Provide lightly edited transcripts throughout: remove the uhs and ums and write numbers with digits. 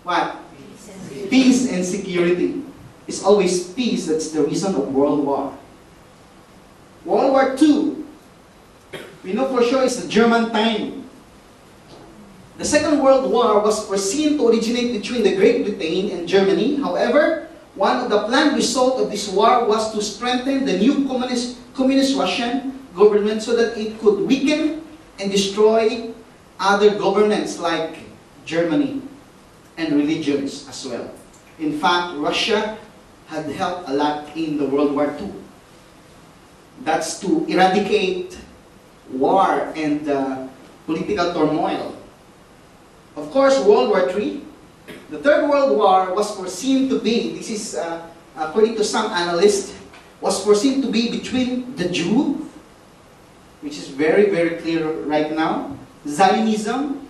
what? Peace and security. It's always peace that's the reason of World War. World War II, we know for sure it's the German time. The Second World War was foreseen to originate between the Great Britain and Germany. However, one of the planned results of this war was to strengthen the new communist Russian government so that it could weaken and destroy other governments like Germany and religions as well. In fact, Russia had helped a lot in the World War II. That's to eradicate war and political turmoil. Of course, World War III, the Third World War was foreseen to be, this is according to some analysts, was foreseen to be between the Jew, which is very, very clear right now, Zionism,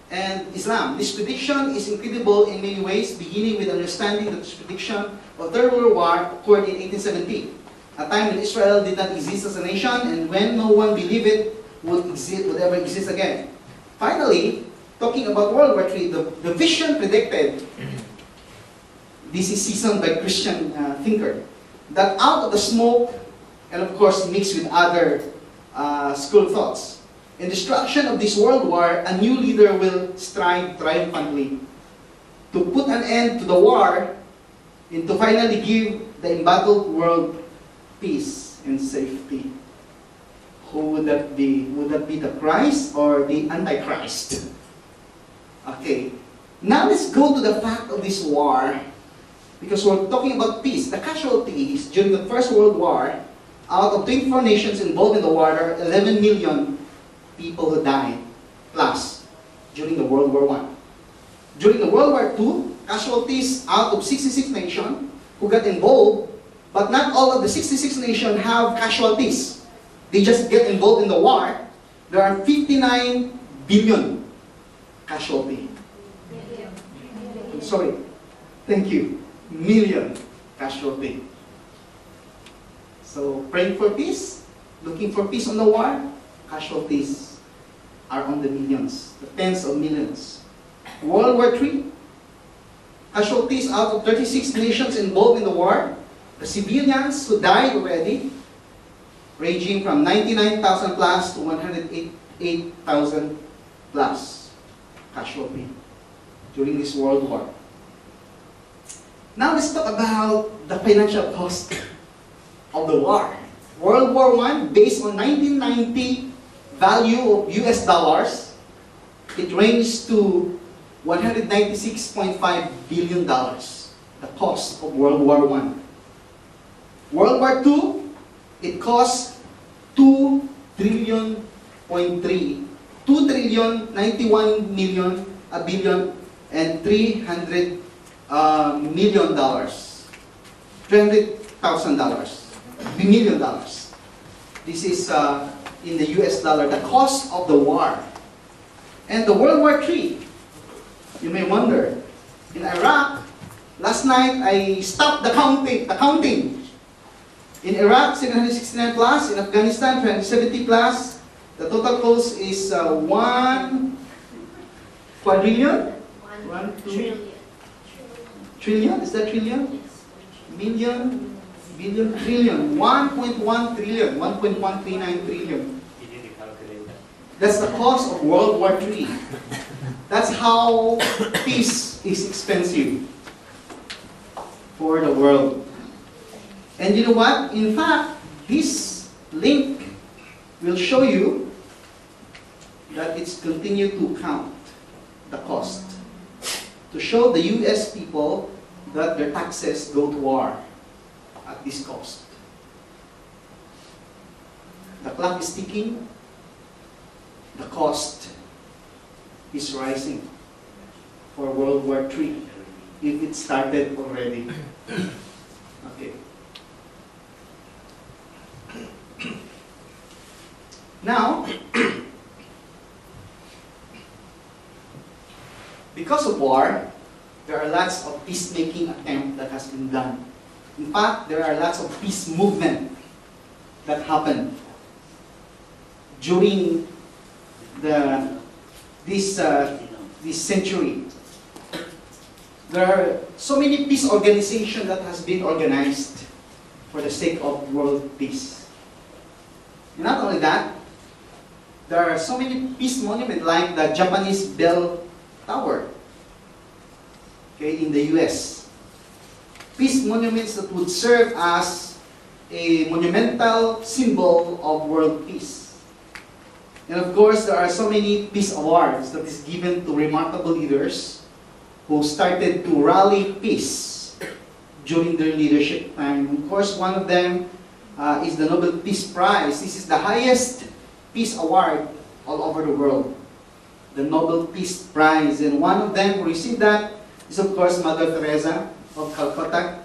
and Islam. This prediction is incredible in many ways, beginning with understanding that this prediction of Third World War occurred in 1870, a time when Israel did not exist as a nation and when no one believed it would ever exist again. Finally, talking about World War III, the vision predicted, this is seasoned by Christian thinker, that out of the smoke, and of course mixed with other school of thoughts, in destruction of this world war, a new leader will strive triumphantly to put an end to the war and to finally give the embattled world peace and safety. Who would that be? Would that be the Christ or the Antichrist? Okay, now let's go to the fact of this war, because we're talking about peace. The casualties during the First World War, out of 24 nations involved in the war, there are 11 million people who died, plus, during the World War I. During the World War II, casualties out of 66 nations who got involved, but not all of the 66 nations have casualties. They just get involved in the war. There are 59 billion casualty. Sorry, thank you. Million casualty. So praying for peace, looking for peace on the war, casualties are on the millions, the tens of millions. World War III, casualties out of 36 nations involved in the war, the civilians who died already, ranging from 99,000 plus to 108,000 plus casualty during this World War. Now let's talk about the financial cost of the war. World War I, based on 1990 value of US dollars, it ranged to $196.5 billion, the cost of World War I. World War II, it cost 2 trillion, 2 trillion, 91 million, a billion, and $300 million, $300,000, million dollars. This is in the US dollar, the cost of the war. And the World War III, you may wonder, in Iraq, last night I stopped the counting. In Iraq, 769 plus, in Afghanistan, 370 plus. The total cost is 1 quadrillion? 1 trillion? Is that trillion? Million? Billion, trillion, 1.1 trillion, 1.139 trillion. That's the cost of World War III. That's how peace is expensive for the world. And you know what? In fact, this link will show you that it's continued to count the cost to show the US people that their taxes go to war at this cost. The clock is ticking, the cost is rising for World War III, if it started already. Okay. Now, because of war, there are lots of peacemaking attempts that has been done. In fact, there are lots of peace movement that happened during this century. There are so many peace organizations that has been organized for the sake of world peace. And not only that, there are so many peace monuments like the Japanese Bell Tower, okay, in the US. Peace monuments that would serve as a monumental symbol of world peace. And of course, there are so many peace awards that is given to remarkable leaders who started to rally peace during their leadership time. Of course, one of them is the Nobel Peace Prize. This is the highest peace award all over the world, the Nobel Peace Prize. And one of them who received that is, of course, Mother Teresa of Calcutta.